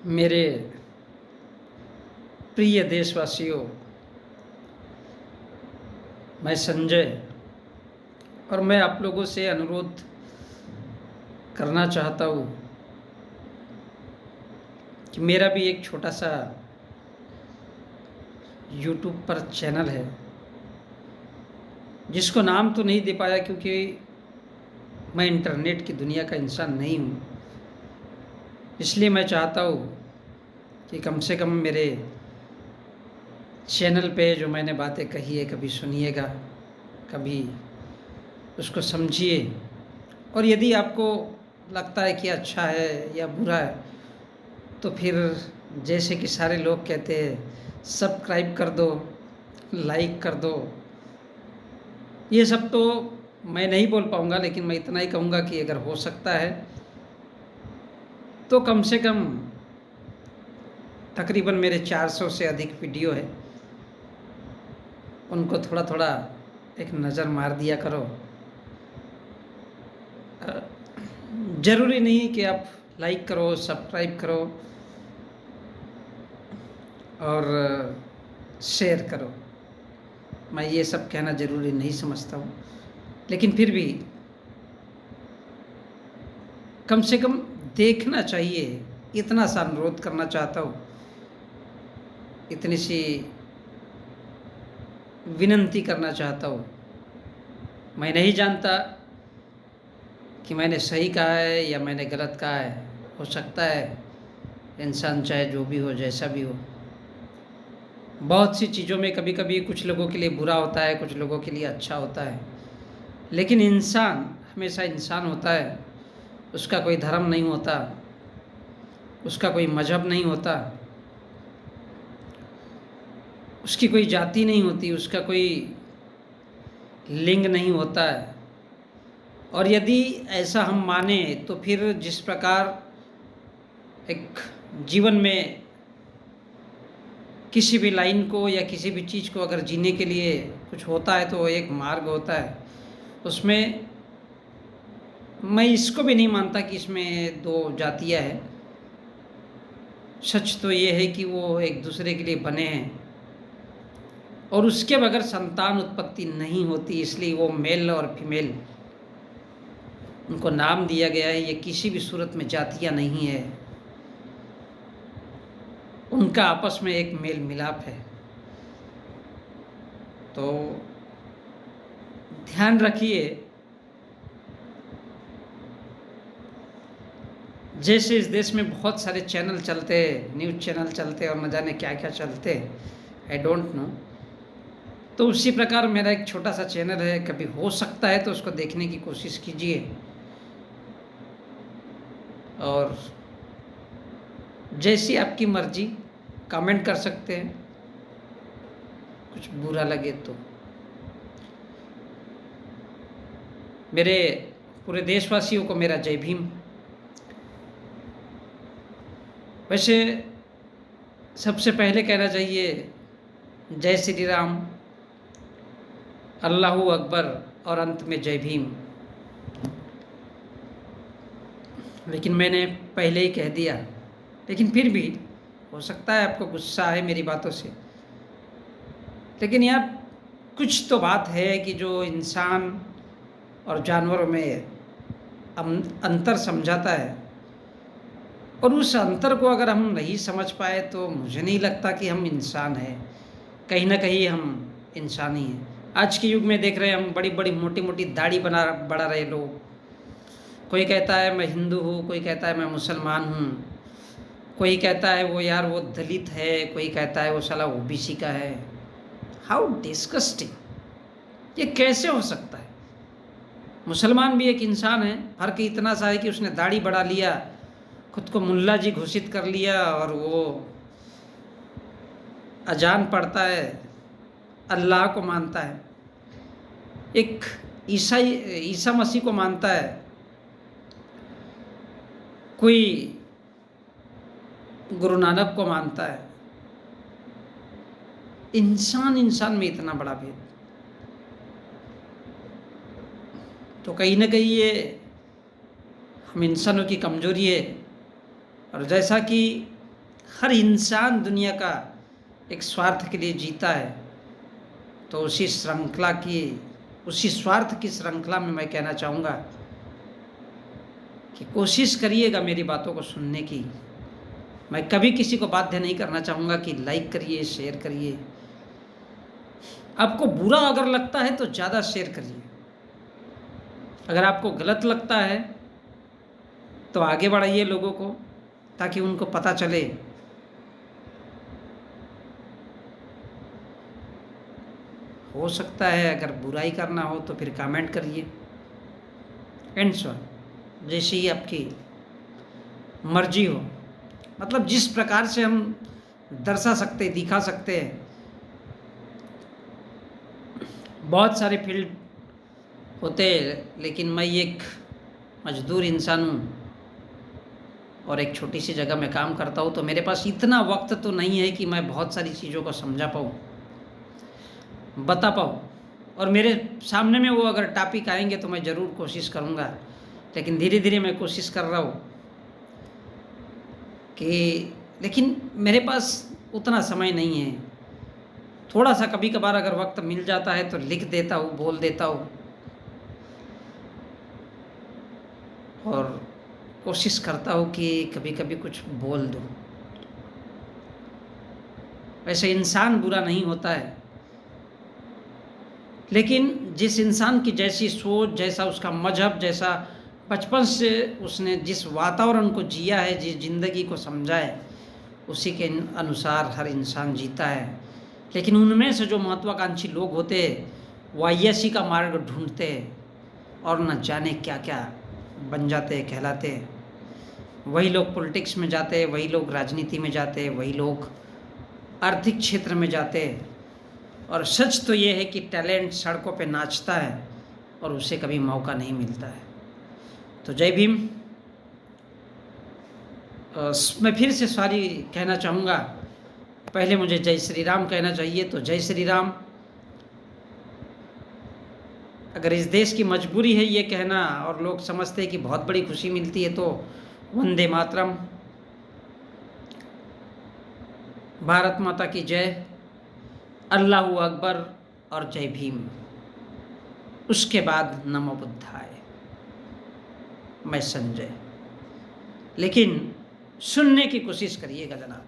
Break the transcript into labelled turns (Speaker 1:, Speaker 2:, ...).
Speaker 1: मेरे प्रिय देशवासियों, मैं संजय और मैं आप लोगों से अनुरोध करना चाहता हूँ कि मेरा भी एक छोटा सा यूट्यूब पर चैनल है, जिसको नाम तो नहीं दे पाया क्योंकि मैं इंटरनेट की दुनिया का इंसान नहीं हूँ। इसलिए मैं चाहता हूँ कि कम से कम मेरे चैनल पे जो मैंने बातें कही है कभी सुनिएगा, कभी उसको समझिए, और यदि आपको लगता है कि अच्छा है या बुरा है तो फिर जैसे कि सारे लोग कहते हैं सब्सक्राइब कर दो, लाइक कर दो। ये सब तो मैं नहीं बोल पाऊँगा, लेकिन मैं इतना ही कहूँगा कि अगर हो सकता है तो कम से कम तकरीबन मेरे 400 से अधिक वीडियो है, उनको थोड़ा थोड़ा एक नज़र मार दिया करो। ज़रूरी नहीं कि आप लाइक करो, सब्सक्राइब करो और शेयर करो। मैं ये सब कहना ज़रूरी नहीं समझता हूँ, लेकिन फिर भी कम से कम देखना चाहिए, इतना सा अनुरोध करना चाहता हूँ, इतनी सी विनंती करना चाहता हूँ। मैं नहीं जानता कि मैंने सही कहा है या मैंने गलत कहा है। हो सकता है इंसान चाहे जो भी हो, जैसा भी हो, बहुत सी चीज़ों में कभी कभी कुछ लोगों के लिए बुरा होता है, कुछ लोगों के लिए अच्छा होता है, लेकिन इंसान हमेशा इंसान होता है। उसका कोई धर्म नहीं होता, उसका कोई मजहब नहीं होता, उसकी कोई जाति नहीं होती, उसका कोई लिंग नहीं होता है। और यदि ऐसा हम माने तो फिर जिस प्रकार एक जीवन में किसी भी लाइन को या किसी भी चीज़ को अगर जीने के लिए कुछ होता है तो एक मार्ग होता है। उसमें मैं इसको भी नहीं मानता कि इसमें दो जातियां हैं। सच तो ये है कि वो एक दूसरे के लिए बने हैं और उसके बगैर संतान उत्पत्ति नहीं होती, इसलिए वो मेल और फीमेल उनको नाम दिया गया है। ये किसी भी सूरत में जातियां नहीं है, उनका आपस में एक मेल मिलाप है। तो ध्यान रखिए, जैसे इस देश में बहुत सारे चैनल चलते हैं, न्यूज़ चैनल चलते हैं और न जाने क्या क्या चलते हैं, आई डोंट नो, तो उसी प्रकार मेरा एक छोटा सा चैनल है। कभी हो सकता है तो उसको देखने की कोशिश कीजिए, और जैसी आपकी मर्जी कमेंट कर सकते हैं, कुछ बुरा लगे तो। मेरे पूरे देशवासियों को मेरा जय भीम। वैसे सबसे पहले कहना चाहिए जय श्री राम, अल्लाहू अकबर और अंत में जय भीम, लेकिन मैंने पहले ही कह दिया। लेकिन फिर भी हो सकता है आपको गुस्सा है मेरी बातों से, लेकिन यार कुछ तो बात है कि जो इंसान और जानवरों में अंतर समझाता है, और उस अंतर को अगर हम नहीं समझ पाए तो मुझे नहीं लगता कि हम इंसान हैं। कहीं ना कहीं हम इंसान ही हैं। आज के युग में देख रहे हैं हम, बड़ी बड़ी मोटी मोटी दाढ़ी बढ़ा रहे लोग। कोई कहता है मैं हिंदू हूँ, कोई कहता है मैं मुसलमान हूँ, कोई कहता है वो यार वो दलित है, कोई कहता है वो साला ओबीसी का है। How disgusting! ये कैसे हो सकता है? मुसलमान भी एक इंसान है, फर्क इतना सा है कि उसने दाढ़ी बढ़ा लिया, खुद को मुल्ला जी घोषित कर लिया, और वो अजान पढ़ता है, अल्लाह को मानता है। एक ईसा मसीह को मानता है, कोई गुरु नानक को मानता है। इंसान में इतना बड़ा भेद, तो कहीं ना कहीं ये हम इंसानों की कमजोरी है। और जैसा कि हर इंसान दुनिया का एक स्वार्थ के लिए जीता है, तो उसी स्वार्थ की श्रृंखला में मैं कहना चाहूँगा कि कोशिश करिएगा मेरी बातों को सुनने की। मैं कभी किसी को बाध्य नहीं करना चाहूँगा कि लाइक करिए, शेयर करिए। आपको बुरा अगर लगता है तो ज़्यादा शेयर करिए, अगर आपको गलत लगता है तो आगे बढ़ाइए लोगों को, ताकि उनको पता चले। हो सकता है अगर बुराई करना हो तो फिर कमेंट करिए, एंड सो जैसे ही आपकी मर्जी हो। मतलब जिस प्रकार से हम दर्शा सकते, दिखा सकते हैं। बहुत सारे फील्ड होते हैं, लेकिन मैं एक मजदूर इंसान हूँ और एक छोटी सी जगह में काम करता हूँ, तो मेरे पास इतना वक्त तो नहीं है कि मैं बहुत सारी चीज़ों को समझा पाऊँ, बता पाऊँ। और मेरे सामने में वो अगर टॉपिक आएंगे तो मैं ज़रूर कोशिश करूँगा, लेकिन धीरे धीरे मैं कोशिश कर रहा हूँ कि, लेकिन मेरे पास उतना समय नहीं है। थोड़ा सा कभी कभार अगर वक्त मिल जाता है तो लिख देता हूँ, बोल देता हूँ, और कोशिश करता हूँ कि कभी कभी कुछ बोल दूँ। वैसे इंसान बुरा नहीं होता है, लेकिन जिस इंसान की जैसी सोच, जैसा उसका मजहब, जैसा बचपन से उसने जिस वातावरण को जिया है, जिस ज़िंदगी को समझा है, उसी के अनुसार हर इंसान जीता है। लेकिन उनमें से जो महत्वाकांक्षी लोग होते हैं वो आईएससी का मार्ग ढूंढते हैं और न जाने क्या क्या बन जाते हैं, कहलाते हैं। वही लोग पॉलिटिक्स में जाते हैं, वही लोग राजनीति में जाते हैं, वही लोग आर्थिक क्षेत्र में जाते हैं। और सच तो ये है कि टैलेंट सड़कों पे नाचता है और उसे कभी मौका नहीं मिलता है। तो जय भीम। मैं फिर से सॉरी कहना चाहूँगा, पहले मुझे जय श्री राम कहना चाहिए, तो जय श्री राम। अगर इस देश की मजबूरी है ये कहना और लोग समझते हैं कि बहुत बड़ी खुशी मिलती है, तो वंदे मातरम, भारत माता की जय, अल्लाहू अकबर और जय भीम। उसके बाद नमो बुद्धाय। मैं संजय। लेकिन सुनने की कोशिश करिएगा जनाब।